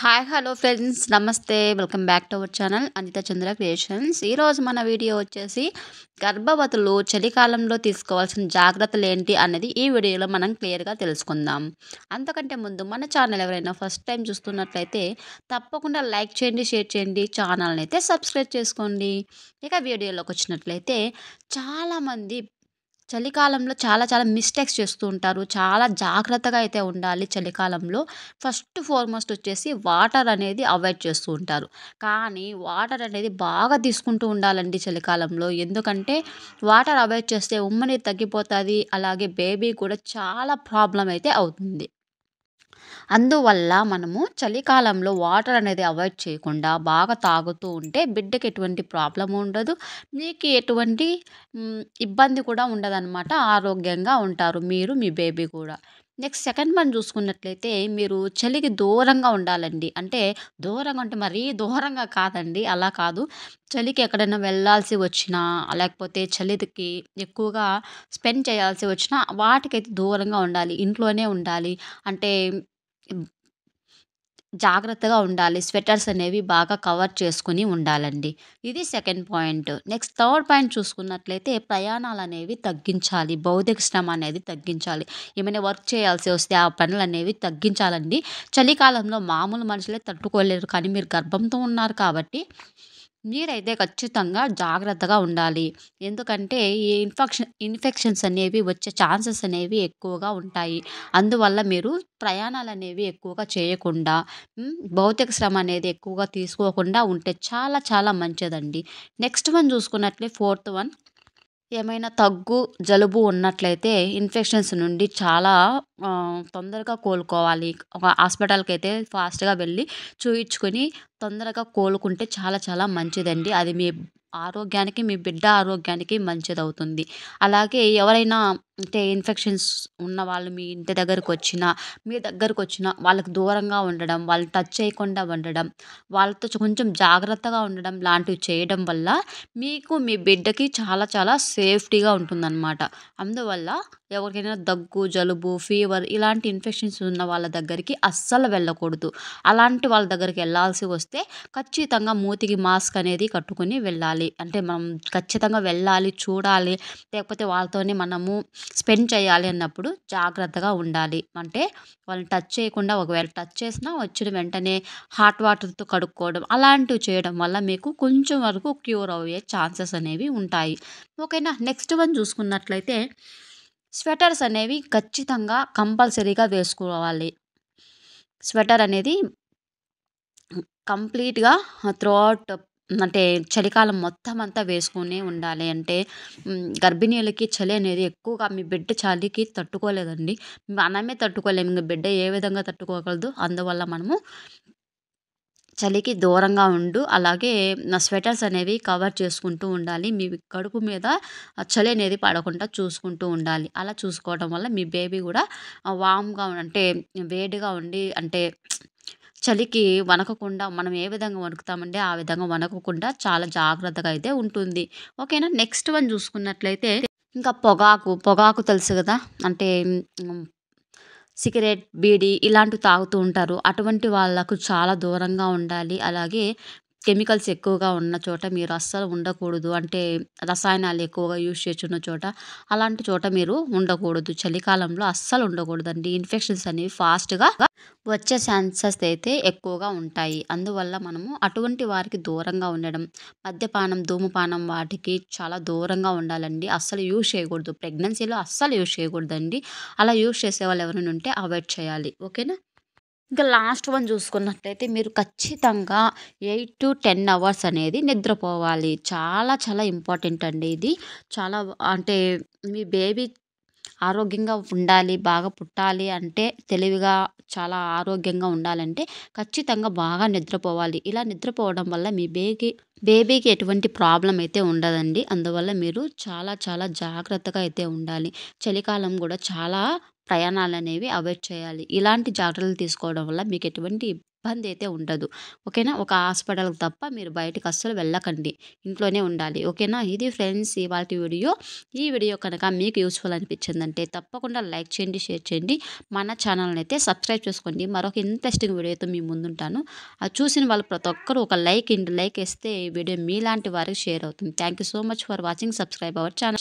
Hi hello friends నమస్తే welcome back to our channel Anitha Chandra creations. ఈరోజు మన వీడియో వచ్చేసి గర్భవతులు చలికాలంలో తీసుకోవాల్సిన జాగ్రత్తలు ఏంటి అనేది ఈ వీడియోలో మనం క్లియర్గా తెలుసుకుందాం. అంతకంటే ముందు మన ఛానల్ ఎవరైనా ఫస్ట్ టైం చూస్తున్నట్లయితే తప్పకుండా లైక్ చేయండి, షేర్ చేయండి, ఛానల్ని అయితే సబ్స్క్రైబ్ చేసుకోండి. ఇక వీడియోలోకి వచ్చినట్లయితే చాలామంది చలికాలంలో చాలా చాలా మిస్టేక్స్ చేస్తూ ఉంటారు. చాలా జాగ్రత్తగా అయితే ఉండాలి చలికాలంలో. ఫస్ట్ ఫార్మోస్ట్ వచ్చేసి వాటర్ అనేది అవాయిడ్ చేస్తూ ఉంటారు. కానీ వాటర్ అనేది బాగా తీసుకుంటూ ఉండాలండి చలికాలంలో. ఎందుకంటే వాటర్ అవాయిడ్ చేస్తే ఉమ్మనీరు తగ్గిపోతది. అలాగే బేబీ కూడా చాలా ప్రాబ్లమ్ అయితే అవుతుంది. అందువల్ల మనము చలికాలంలో వాటర్ అనేది అవాయిడ్ చేయకుండా బాగా తాగుతూ ఉంటే బిడ్డకి ఎటువంటి ప్రాబ్లమ్ ఉండదు. మీకు ఎటువంటి ఇబ్బంది కూడా ఉండదనమాట. ఆరోగ్యంగా ఉంటారు మీరు, మీ బేబీ కూడా. నెక్స్ట్ సెకండ్ వన్ చూసుకున్నట్లయితే మీరు చలికి దూరంగా ఉండాలండి. అంటే దూరంగా అంటే మరీ దూరంగా కాదండి. అలా కాదు. చలికి ఎక్కడైనా వెళ్ళాల్సి వచ్చినా, లేకపోతే చలికి ఎక్కువగా స్పెండ్ చేయాల్సి వచ్చినా వాటికైతే దూరంగా ఉండాలి. ఇంట్లోనే ఉండాలి. అంటే జాగ్రత్తగా ఉండాలి. స్వెటర్స్ అనేవి బాగా కవర్ చేసుకొని ఉండాలండి. ఇది second point. Next third point చూసుకున్నట్లయితే ప్రయాణాలనేవి తగ్గించాలి. భౌతిక శ్రమ అనేది తగ్గించాలి. ఏమైనా వర్క్ చేయాల్సి వస్తే ఆ పనులనేవి తగ్గించాలండి. చలికాలంలో మామూలు మనుషులే తట్టుకోలేరు. కానీ మీరు గర్భంతో ఉన్నారు కాబట్టి మీరైతే ఖచ్చితంగా జాగ్రత్తగా ఉండాలి. ఎందుకంటే ఈ ఇన్ఫెక్షన్స్ అనేవి వచ్చే ఛాన్సెస్ అనేవి ఎక్కువగా ఉంటాయి. అందువల్ల మీరు ప్రయాణాలనేవి ఎక్కువగా చేయకుండా భౌతిక శ్రమ అనేది ఎక్కువగా తీసుకోకుండా ఉంటే చాలా చాలా మంచిదండి. నెక్స్ట్ వన్ చూసుకున్నట్లే ఫోర్త్ వన్, ఏమైనా దగ్గు, జలుబు ఉన్నట్లయితే ఇన్ఫెక్షన్స్ నుండి చాలా తొందరగా కోలుకోవాలి. ఒక హాస్పిటల్‌కైతే ఫాస్ట్‌గా వెళ్ళి చూయించుకొని తొందరగా కోలుకుంటే చాలా చాలా మంచిదండి. అది మీ ఆరోగ్యానికి, మీ బిడ్డ ఆరోగ్యానికి మంచిదవుతుంది. అలాగే ఎవరైనా అంటే ఇన్ఫెక్షన్స్ ఉన్నవాళ్ళు మీ ఇంటి దగ్గరకొచ్చినా, మీ దగ్గరకొచ్చినా వాళ్ళకి దూరంగా ఉండడం, వాళ్ళని టచ్ చేయకుండా ఉండడం, వాళ్ళతో కొంచెం జాగ్రత్తగా ఉండడం లాంటివి చేయడం వల్ల మీకు, మీ బిడ్డకి చాలా చాలా సేఫ్టీగా ఉంటుందనమాట. అందువల్ల ఎవరికైనా దగ్గు, జలుబు, ఫీవర్ ఇలాంటి ఇన్ఫెక్షన్స్ ఉన్న వాళ్ళ దగ్గరికి అస్సలు వెళ్ళకూడదు. అలాంటి వాళ్ళ దగ్గరికి వెళ్ళాల్సి వస్తే ఖచ్చితంగా మూతికి మాస్క్ అనేది కట్టుకొని వెళ్ళాలి. అంటే మనం ఖచ్చితంగా వెళ్ళాలి, చూడాలి. లేకపోతే వాళ్ళతోనే మనము స్పెండ్ చేయాలి అన్నప్పుడు జాగ్రత్తగా ఉండాలి. అంటే వాళ్ళని టచ్ చేయకుండా, ఒకవేళ టచ్ చేసినా వచ్చిన వెంటనే హాట్ వాటర్‌తో కడుక్కోవడం అలాంటివి చేయడం వల్ల మీకు కొంచెం వరకు క్యూర్ అయ్యే ఛాన్సెస్ అనేవి ఉంటాయి. ఓకేనా. నెక్స్ట్ వన్ చూసుకున్నట్లయితే స్వెటర్స్ అనేవి ఖచ్చితంగా కంపల్సరీగా వేసుకోవాలి. స్వెటర్ అనేది కంప్లీట్‌గా త్రూఅవుట్ అంటే చలికాలం మొత్తం అంతా వేసుకొనే ఉండాలి. అంటే గర్భిణీలకి చలి అనేది ఎక్కువగా మీ బిడ్డ చలికి తట్టుకోలేదండి. మనమే తట్టుకోలేము. ఇంక బిడ్డ ఏ విధంగా తట్టుకోగలదు? అందువల్ల మనము చలికి దూరంగా ఉండు. అలాగే స్వెటర్స్ అనేవి కవర్ చేసుకుంటూ ఉండాలి. మీ కడుపు మీద చలి అనేది పడకుండా చూసుకుంటూ ఉండాలి. అలా చూసుకోవడం వల్ల మీ బేబీ కూడా వార్మ్‌గా అంటే వేడిగా ఉండి అంటే చలికి వణకకుండా మనం ఏ విధంగా వణుకుతామంటే ఆ విధంగా వణకకుండా చాలా జాగ్రత్తగా అయితే ఉంటుంది. ఓకేనా. నెక్స్ట్ వన్ చూసుకున్నట్లయితే ఇంకా పొగాకు తెలుసు కదా! అంటే సిగరెట్, బీడీ ఇలాంటివి తాగుతూ ఉంటారు. అటువంటి వాళ్ళకు చాలా దూరంగా ఉండాలి. అలాగే కెమికల్స్ ఎక్కువగా ఉన్న చోట మీరు అస్సలు ఉండకూడదు. అంటే రసాయనాలు ఎక్కువగా యూజ్ చేస్తున్న చోట, అలాంటి చోట మీరు ఉండకూడదు. చలికాలంలో అస్సలు ఉండకూడదండి. ఇన్ఫెక్షన్స్ అనేవి ఫాస్ట్‌గా వచ్చే ఛాన్సెస్ అయితే ఎక్కువగా ఉంటాయి. అందువల్ల మనము అటువంటి వారికి దూరంగా ఉండడం, మద్యపానం, ధూమపానం వాటికి చాలా దూరంగా ఉండాలండి. అస్సలు యూజ్ చేయకూడదు. ప్రెగ్నెన్సీలో అస్సలు యూజ్ చేయకూడదండి. అలా యూజ్ చేసేవాళ్ళు ఎవరైనా ఉంటే అవాయిడ్ చేయాలి. ఓకేనా. ఇంకా లాస్ట్ వన్ చూసుకున్నట్లయితే మీరు ఖచ్చితంగా 8-10 అవర్స్ అనేది నిద్రపోవాలి. చాలా చాలా ఇంపార్టెంట్ అండి ఇది. చాలా అంటే మీ బేబీ ఆరోగ్యంగా ఉండాలి, బాగా పుట్టాలి అంటే తెలివిగా చాలా ఆరోగ్యంగా ఉండాలంటే ఖచ్చితంగా బాగా నిద్రపోవాలి. ఇలా నిద్రపోవడం వల్ల మీ బేబీకి ఎటువంటి ప్రాబ్లమ్ అయితే ఉండదండి. అందువల్ల మీరు చాలా చాలా జాగ్రత్తగా అయితే ఉండాలి. చలికాలం కూడా చాలా ప్రయాణాలనేవి అవాయిడ్ చేయాలి. ఇలాంటి జాగ్రత్తలు తీసుకోవడం వల్ల మీకు ఎటువంటి ఇబ్బంది అయితే ఉండదు. ఓకేనా? ఒక హాస్పిటల్‌కి తప్ప మీరు బయటికి అస్సలు వెళ్ళకండి. ఇంట్లోనే ఉండాలి. ఓకేనా? ఇది ఫ్రెండ్స్ ఇవాల్టి వీడియో. ఈ వీడియో కనుక మీకు యూజ్‌ఫుల్ అనిపించిందంటే తప్పకుండా లైక్ చేయండి, షేర్ చేయండి. మన ఛానల్‌ని అయితే సబ్స్క్రైబ్ చేసుకోండి. మరొక ఇంట్రెస్టింగ్ వీడియోతో మీ ముందుంటాను. అది చూసిన వాళ్ళు ప్రతి ఒక్కరు ఒక లైక్ ఇస్తే ఈ వీడియో మీలాంటి వారికి షేర్ అవుతుంది. Thank you so much for watching. Subscribe our channel.